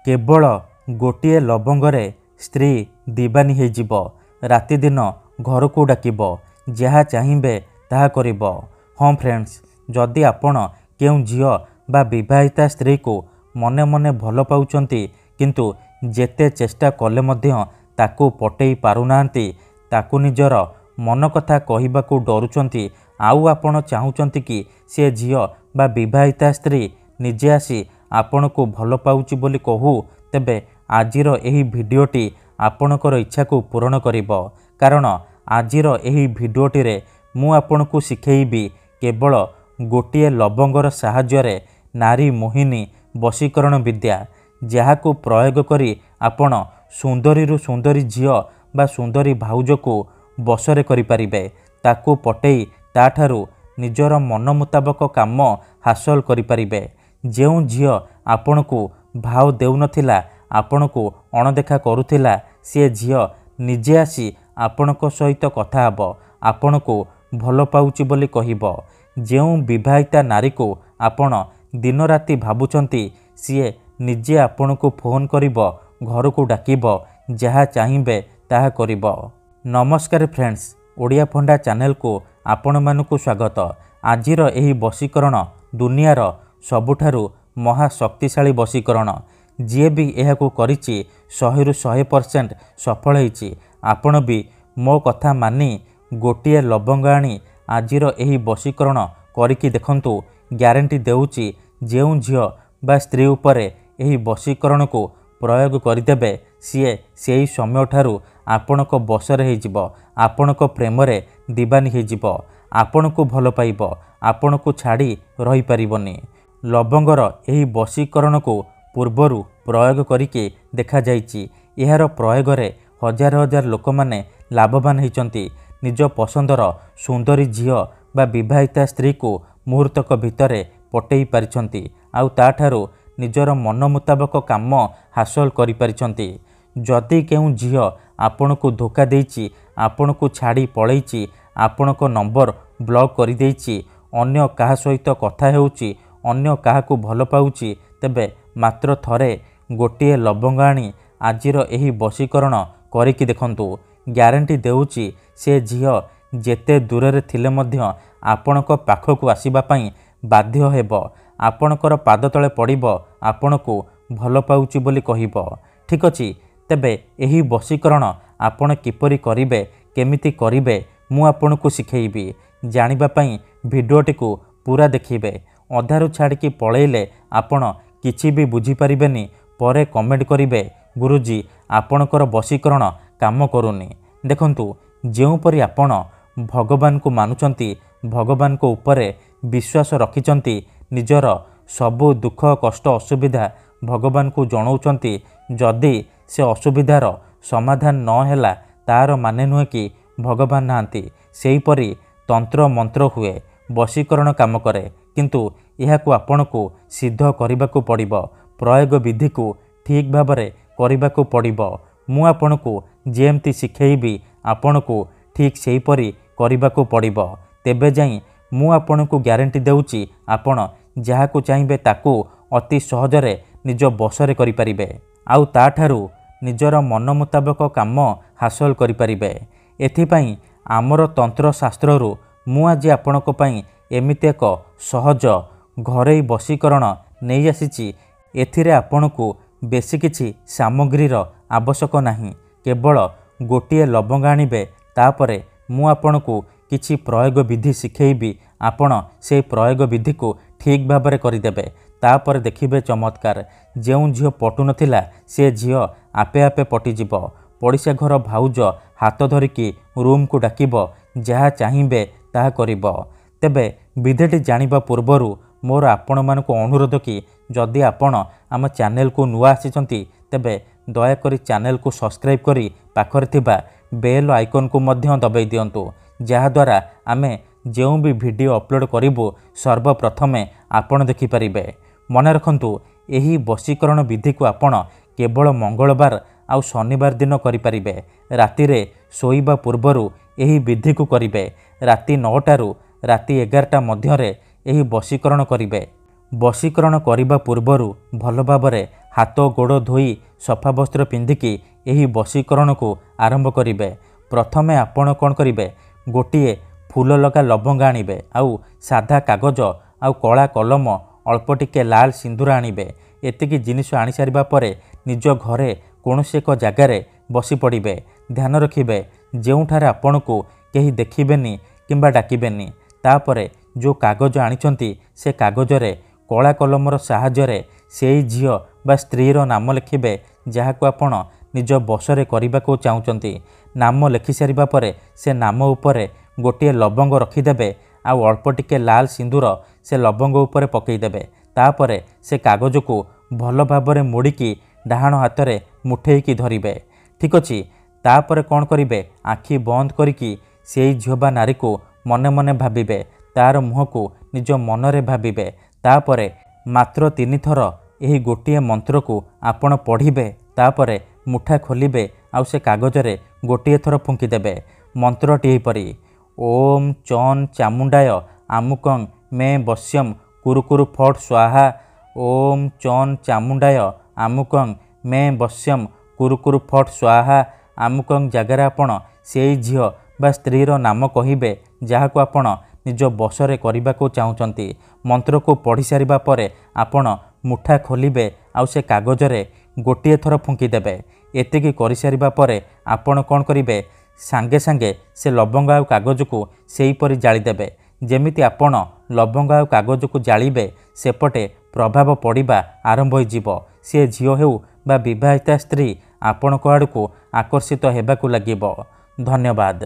केवल गोटे लवंगरे स्त्री दीवानी होइजिब। राति दिन घर को डाकिब, जहाँ चाहिए ताहा करिब। हाँ फ्रेंड्स, जदि आपण केउ झियो बा विवाहिता स्त्री को मने मने भल पाउचंती किंतु जेते चेष्टा कले मध्य ताकू पटेई पारुनांती, ताकू निजर मन कथा कहिबाकू डरुचंती, आउ आपण चाहुचंती कि से झियो बा विवाहिता स्त्री निजे आसी आपण को भल पाउची बोली कहू, तेबे आजिर एही भिडियोटी आपणकर इच्छा को पूरण करिब। कारण आजिर एही भिडियोटी रे मु आपण को शिखेइबी केवल गोटे लवंगर साहाय्य नारी मोहिनी वशीकरण विद्या, जहाकू प्रयोग करी आपण सुंदरी सुंदरी झियो बा सुंदरी भाउज को बसरे करि परिबे, ताकू पटेई ताठारू निजर मन मुताबक काम हासिल करि परिबे। जेउ झियो आपण को भाव देउनथिला, आपण को अणदेखा करुथिला, से झियो निजे आसी आपणक सहित कथा हब, आपण को भल पाउची बोली कहिब। जेउ विवाहिता नारी को आपण दिन राति भाबुचंती, सीए निजे आपण को फोन करिब, घर को डाकिब, जहाँ चाहिए ताहा करिब। नमस्कार फ्रेंड्स, ओडिया फंडा चैनल को आपण मानकु स्वागत। आजिर एही वशीकरण दुनियार सबुठारु महाशक्तिशाली वशीकरण, जी भी यह करिछि 100% सफल होइछि। आपण भी मो कथा मानी गोटे लवंग आनी आजिर एही वशीकरण करिकी देखंतु। ग्यारंटी देउछि जेउ झियो बा स्त्री उपरे एही वशीकरण को प्रयोग करिदेबे, सीए सेही समय ठारू आपणक बसरे होइजिब, आपणक प्रेमरे दीवानी होइजिब, आपणको भल पाइब, आपणको छाड़ी रही परिबनी। लवंगर एही वशीकरण को पूर्वरु प्रयोग करिके देखा जाइछि। एहार प्रयोगरे हजार हजार लोक माने लाभवान होइचंती। निज पसंदर सुंदरी झियो बा विवाहिता स्त्री को मुहूर्तक भितरे पटेई पारिछंती, आउ ताठारू निजर मन मुताबक काम हासिल करि पारिछंती। जदि केउ झियो आपण को धोखा देइछि, आपण को छाड़ी पळेइछि, आपणक नंबर ब्लॉक करि देइछि, अन्य काहा सहित कथा हेउछि, अन्य काहा को भल पाउछि, तेबे मात्र थरे गोटे लवंग आनी आजिर एही वशीकरण करिकी देखंतु। ग्यारंटी देउछि से झियो जेते दूर थिले मध्य आपणक पाखकु आसीबा पई बाध्य हेब, आपणकर पाद तळे पड़िब, आपणको भल पाउछि बोली कहिब। ठीक अछि, तेबे एही वशीकरण आपण किपरि करिबे, केमिति करिबे, मु आपणको शिखेइबी। जानिबा पई भिडियोटी को पूरा देखिबे। अधारू छाड़िकी पळेइले आपण किछि भी बुझी परिबेनी। परे कमेंट करिबे, गुरुजी आपणकर वशीकरण काम करूनी। देखंतु, जेउपरि आपण भगवान को मानुचंती, भगवान को उपरे विश्वास रखिचंती, निजर सबु दुख कष्ट असुविधा भगवान को जणाउचंती, जदि से असुविधार समाधान न हेला तार माने नुहे कि भगवान नाहांती। सेहीपरि तंत्र मंत्र हुए, वशीकरण काम करे, किंतु एहाकू आपणको सिद्ध करिबाकू पड़िब, प्रयोग विधि को ठीक भाबरे करिबाकू पड़िब। मु आपणको जेमती शिखेइबी, आपणको ठीक सेहीपरि करिबाकू पड़िब। तेबे जाई मु आपणको ग्यारंटी देउछि आपण जहाकू चाहिए ताकू अति सहजरे निज बसरे करि परिबे, आउ ताठारू निजर मन मुताबक काम हासिल करि परिबे। एथिपाई आमर तंत्र शास्त्ररू मु आज आपणको पई एमिति एक सहज घरेई वशीकरण नहीं आसीछि। एथिरे आपणको बेसी किछि सामग्रीर आवश्यक नाही, केवल गोटे लवंग आनिबे, तापरे मु आपणको किछि प्रयोग विधि शिखेइबी, आपण से प्रयोग विधि को ठीक भाबरे करिदेबे। तापर देखिबे चमत्कार। जेउ झियो पटु नथिला, से झियो आपे आपे पटिजिब। पड़िशा घर भाउज हाथ धरिकी रूम को डाकिब, जहाँ चाहिए ताहा करिब। तेबे विधिटी जानिबा पूर्वरु मोर आपण मानकु अनुरोध कि जदि आपण आम चैनल को नुआ आसिचंती, तेबे दयाकरी चैनल को सब्सक्राइब करी पाखरे थिबा बेल आइकन को मध्य दबाई दियंतु, जहाद्वारा आमे जेउ भी वीडियो अपलोड करिबु सर्वप्रथमे आपण देखि परिबे। मने रखंतु, एही वशीकरण विधि को आपण केवल मंगलवार आउ शनिवार दिन करि परिबे। रातिरे सोइबा पूर्वरु एही विधि को करिबे। राति 9टारू राति 11टा मध्यरे एही वशीकरण करिबे। वशीकरण करिबा पूर्वरु भल भाबरे ହାତ ଗୋଡ଼ ଧୋଇ ସଫା ବସ୍ତ୍ର ପିନ୍ଧିକି ଏହି ବଶୀକରଣକୁ ଆରମ୍ଭ କରିବେ। ପ୍ରଥମେ ଆପଣ କ'ଣ କରିବେ, ଗୋଟିଏ ଫୁଲ ଲଗା ଲବଙ୍ଗ ଆଣିବେ, ଆଉ ସାଧା କାଗଜ ଆଉ କଳା କଲମ, ଅଳ୍ପ ଟିକେ ଲାଲ ସିନ୍ଦୁର ଆଣିବେ। ଏତିକି ଜିନିଷ ଆଣିସାରିବା ପରେ ନିଜ ଘରେ କୌଣସି ଏକ ଜାଗାରେ ବସି ପଡ଼ିବେ। ଧ୍ୟାନ ରଖିବେ ଯେଉଁଠାରେ ଆପଣଙ୍କୁ କେହି ଦେଖିବେନି କିମ୍ବା ଡାକିବେନି। ତାପରେ ଯେଉଁ କାଗଜ ଆଣିଛନ୍ତି ସେ କାଗଜରେ କଳା କଲମର ସାହାଯ୍ୟରେ ସେଇ ଝିଅ ବା ସ୍ତ୍ରୀର ନାମ ଲେଖିବେ ଯାହାକୁ ଆପଣ ନିଜ ବଶରେ କରିବାକୁ ଚାହୁଁଛନ୍ତି। ନାମ ଲେଖିସାରିବା ପରେ ସେ ନାମ ଉପରେ ଗୋଟିଏ ଲବଙ୍ଗ ରଖିଦେବେ, ଆଉ ଅଳ୍ପ ଟିକେ ଲାଲ ସିନ୍ଦୁର ସେ ଲବଙ୍ଗ ଉପରେ ପକାଇଦେବେ। ତାପରେ ସେ କାଗଜକୁ ଭଲ ଭାବରେ ମୋଡ଼ିକି ଡାହାଣ ହାତରେ ମୁଠେଇକି ଧରିବେ। ଠିକ୍ ଅଛି। ତାପରେ କ'ଣ କରିବେ, ଆଖି ବନ୍ଦ କରିକି ସେଇ ଝିଅ ବା ନାରୀକୁ ମନେ ମନେ ଭାବିବେ, ତାର ମୁହଁକୁ ନିଜ ମନରେ ଭାବିବେ। ତାପରେ ମାତ୍ର 3 ଥର ଏହି ଗୋଟିଏ ମନ୍ତ୍ରକୁ ଆପଣ ପଢ଼ିବେ। ତାପରେ ମୁଠା ଖୋଲିବେ ଆଉ ସେ କାଗଜରେ ଗୋଟିଏ ଥର ଫୁଙ୍କିଦେବେ। ମନ୍ତ୍ରଟି ଏହିପରି: ଓମ୍ ଚନ୍ ଚାମୁଣ୍ଡାୟ ଆମୁକଂ ମେ ବଶ୍ୟମ୍ କୁରୁକୁରୁ ଫଟ୍ ସ୍ୱାହା। ଓମ୍ ଚନ୍ ଚାମୁଣ୍ଡାୟ ଆମୁକଂ ମେ ବଶ୍ୟମ୍ କୁରୁକୁରୁ ଫଟ୍ ସ୍ୱାହା। ଆମୁକଂ ଜାଗାରେ ଆପଣ ସେଇ ଝିଅ ବା ସ୍ତ୍ରୀର ନାମ କହିବେ ଯାହାକୁ ଆପଣ ନିଜ ବଶରେ କରିବାକୁ ଚାହୁଁଛନ୍ତି। ମନ୍ତ୍ରକୁ ପଢ଼ି ସାରିବା ପରେ ଆପଣ ମୁଠା ଖୋଲିବେ ଆଉ ସେ କାଗଜରେ ଗୋଟିଏ ଥର ଫୁଙ୍କିଦେବେ। ଏତିକି କରିସାରିବା ପରେ ଆପଣ କ'ଣ କରିବେ, ସାଙ୍ଗେ ସାଙ୍ଗେ ସେ ଲବଙ୍ଗ ଆଉ କାଗଜକୁ ସେହିପରି ଜାଳିଦେବେ। ଯେମିତି ଆପଣ ଲବଙ୍ଗ ଆଉ କାଗଜକୁ ଜାଳିବେ ସେପଟେ ପ୍ରଭାବ ପଡ଼ିବା ଆରମ୍ଭ ହୋଇଯିବ। ସେ ଝିଅ ହେଉ ବା ବିବାହିତା ସ୍ତ୍ରୀ ଆପଣଙ୍କ ଆଡ଼କୁ ଆକର୍ଷିତ ହେବାକୁ ଲାଗିବ। ଧନ୍ୟବାଦ।